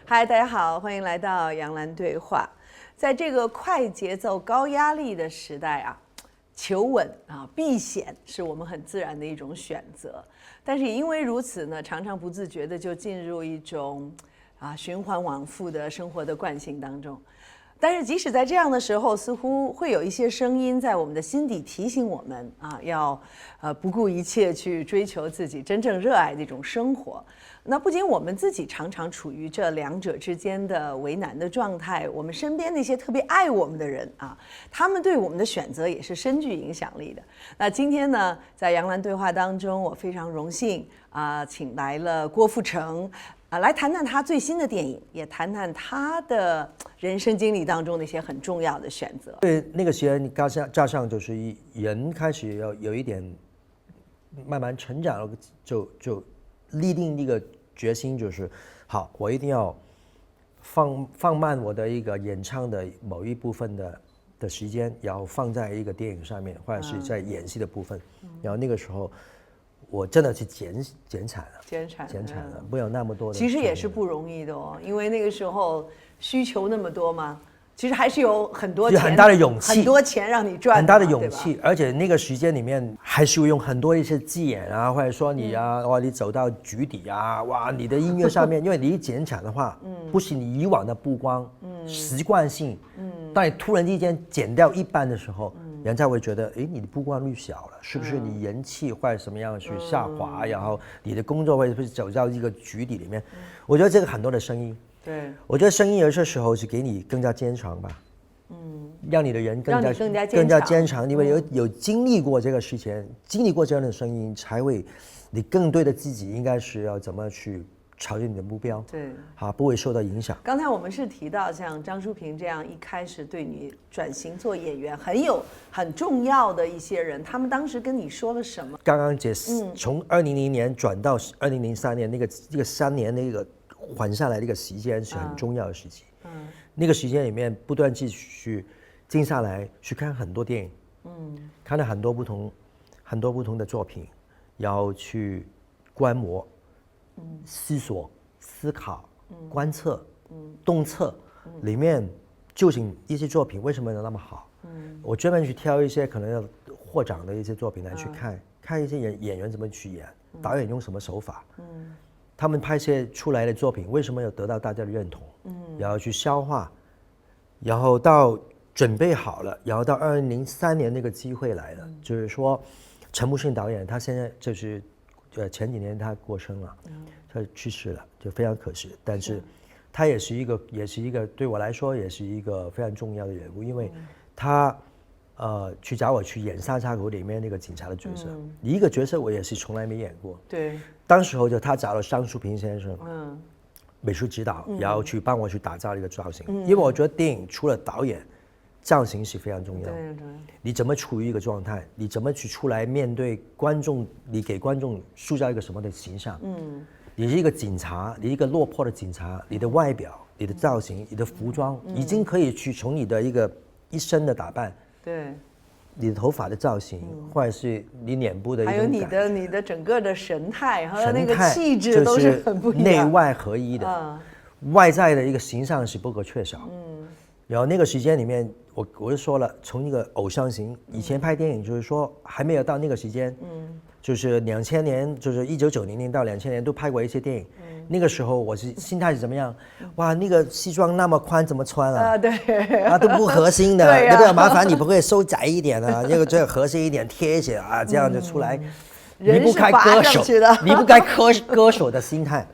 嗨，大家好，欢迎来到杨澜对话。在这个快节奏、高压力的时代啊，求稳啊、避险是我们很自然的一种选择。但是也因为如此呢，常常不自觉的就进入一种循环往复的生活的惯性当中。但是即使在这样的时候，似乎会有一些声音在我们的心底提醒我们要不顾一切去追求自己真正热爱的一种生活。那不仅我们自己常常处于这两者之间的为难的状态，我们身边那些特别爱我们的人他们对我们的选择也是深具影响力的。那今天呢，在杨澜对话当中，我非常荣幸请来了郭富城来谈谈他最新的电影，也谈谈他的人生经历当中的一些很重要的选择。对，那个时间加上就是人开始有一点慢慢成长了，就立定一个决心，就是好，我一定要放慢我的一个演唱的某一部分的时间，然后放在一个电影上面，或者是在演戏的部分。然后那个时候我真的去减产了，不有那么多的。其实也是不容易的哦，因为那个时候需求那么多嘛，其实还是有很多钱，很大的勇气，很多钱让你赚，很大的勇气，而且那个时间里面还是用很多一些技眼或者说你哇，你走到局底哇，你的音乐上面，因为你一减产的话，不是你以往的曝光，习惯性，当你突然之间减掉一半的时候，人家会觉得，哎，你的曝光率小了，是不是你人气或者什么样去下滑，然后你的工作会不会走到一个局底里面？我觉得这个很多的声音。对，我觉得声音有些时候是给你更加坚强吧，让你的人更加坚强，因为有经历过这个事情，经历过这样的声音，才会你更对的自己应该是要怎么去朝着你的目标，对，不会受到影响。刚才我们是提到像张淑平这样一开始对你转型做演员很重要的一些人，他们当时跟你说了什么？刚刚从2000年转到2003年这个3年那个缓下来的一个时间是很重要的时期。那个时间里面不断继续静下来去看很多电影，看了很多不同的作品，然后去观摩、思索、思考、观测、洞测里面究竟一些作品为什么能那么好。我专门去挑一些可能要获奖的一些作品来去看一些演员怎么去演，导演用什么手法，他们拍摄出来的作品为什么要得到大家的认同，然后去消化，然后到准备好了，然后到2003年那个机会来了，就是说陈木胜导演他现在就是前几年他过身了，他去世了，就非常可惜。但是他也是一个对我来说也是一个非常重要的人物，因为他去找我去演《三岔口》里面那个警察的角色，一个角色我也是从来没演过。对，当时候就他找了张淑平先生，美术指导，然后去帮我去打造一个造型，因为我觉得电影除了导演，造型是非常重要的。你怎么处于一个状态，你怎么去出来面对观众，你给观众塑造一个什么的形象？你是一个警察，你一个落魄的警察，你的外表、你的造型、你的服装，已经可以去从你的一身的打扮，对，你的头发的造型，或者是你脸部的一种还有你的整个的神态和那个气质都是很不一样，内外合一的，外在的一个形象是不可缺少。然后那个时间里面，我就说了，从一个偶像型，以前拍电影就是说还没有到那个时间，就是2000年，就是1990年到2000年都拍过一些电影。那个时候我是心态是怎么样？哇，那个西装那么宽怎么穿啊？对都不合心的，那个麻烦你不会收窄一点啊？那个这合适一点贴一些这样就出来。离不开歌手，离不开歌手的心态。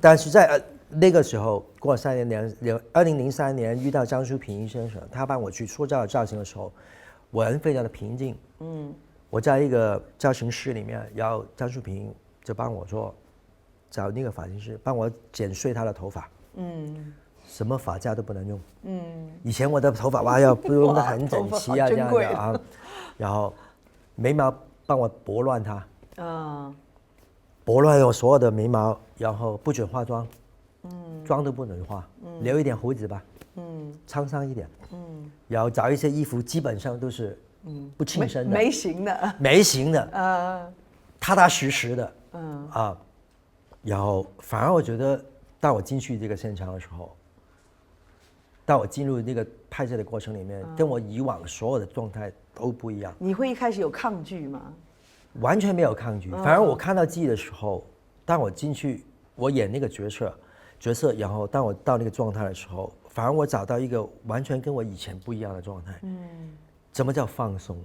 但是在那个时候过了3年，2003年遇到张淑平先生，他帮我去塑造造型的时候，我人非常的平静。我在一个造型室里面，然后张淑平就帮我说，找那个发型师帮我剪碎他的头发。什么发夹都不能用。以前我的头发要用得很整齐这样的然后眉毛帮我拨乱它。拨乱我所有的眉毛，然后不准化妆。妆都不能化，留一点胡子吧，沧桑一点，然后找一些衣服基本上都是不称身的，没型的，踏踏实实的，然后反而我觉得当我进去这个现场的时候，当我进入那个拍摄的过程里面，跟我以往所有的状态都不一样。你会一开始有抗拒吗？完全没有抗拒，反而我看到自己的时候，当我进去，我演那个角色，然后当我到那个状态的时候，反而我找到一个完全跟我以前不一样的状态。什么叫放松？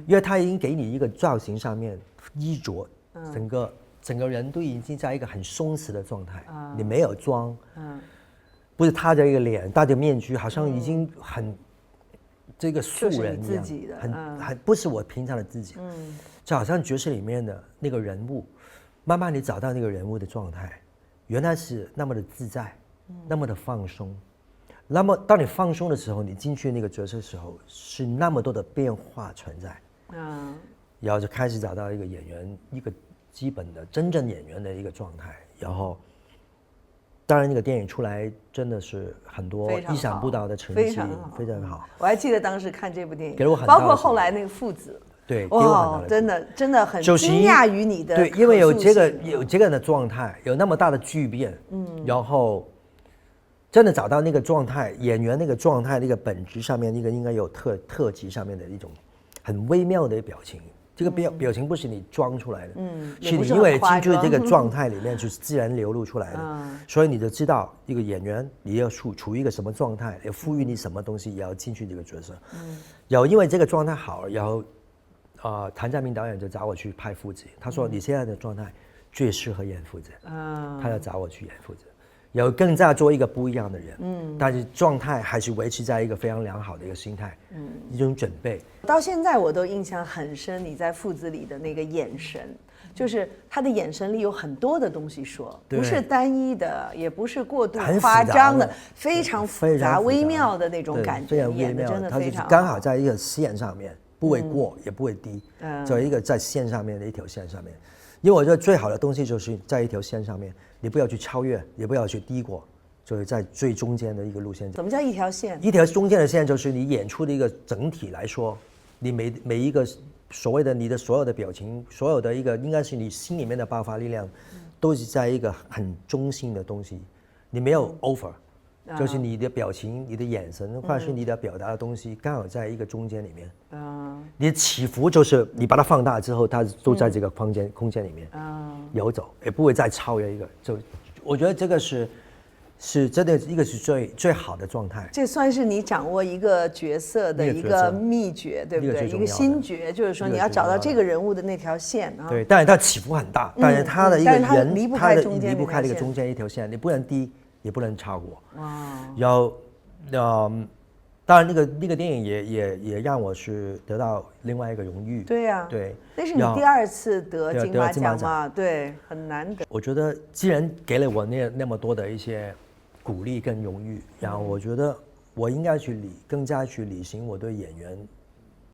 因为他已经给你一个造型上面衣着，整个人都已经在一个很松弛的状态，你没有妆，不是他的一个脸戴着面具，好像已经很这个素人一样，很不是我平常的自己，就好像角色里面的那个人物，慢慢你找到那个人物的状态，原来是那么的自在，那么的放松。那么当你放松的时候，你进去那个角色的时候，是那么多的变化存在，然后就开始找到一个演员一个基本的真正演员的一个状态，然后。当然，那个电影出来真的是很多意想不到的成绩，非常好。我还记得当时看这部电影，给了我很大的，包括后来那个父子，对，给我很大的，真的很惊讶于你的对，因为有这个人的状态，有那么大的巨变，然后真的找到那个状态，演员那个状态，那个本质上面，那个应该有特质上面的一种很微妙的表情。这个表情不是你装出来的，是你因为进入这个状态里面就是自然流露出来的，所以你就知道一个演员你要处于一个什么状态，要赋予你什么东西，也要进去这个角色。然后因为这个状态好，然后谭家明导演就找我去拍父子，他说你现在的状态最适合演父子，他要找我去演父子。有更加做一个不一样的人，但是状态还是维持在一个非常良好的一个心态，一种准备。到现在我都印象很深，你在父子里的那个眼神，就是他的眼神里有很多的东西说，不是单一的，也不是过度夸张的，非常复杂微妙的那种感觉，演的真的非常好。刚好在一个线上面，不会过也不会低，在一个在线上面的一条线上面。因为我觉得最好的东西就是在一条线上面，你不要去超越，也不要去低过，就是在最中间的一个路线。怎么叫一条线？一条中间的线就是你演出的一个整体来说，你每一个所谓的你的所有的表情，所有的一个应该是你心里面的爆发力量，都是在一个很中性的东西，你没有 over。就是你的表情、你的眼神，或者是你的表达的东西，刚好在一个中间里面。你的起伏就是你把它放大之后，它都在这个空间里面游走，也不会再超越一个。就我觉得这个是真的一个是最好的状态。这算是你掌握一个角色的一个秘诀，对不对？一个心诀，就是说你要找到这个人物的那条线啊。对，但是它起伏很大，但是它的一个人，他离不开那个中间一条线，你不能低。也不能超过。然后，当然那个电影也让我是得到另外一个荣誉。对呀，对，那是你第2次得金马奖嘛？对，很难得。我觉得既然给了我那么多的一些鼓励跟荣誉，然后我觉得我应该更加去履行我对演员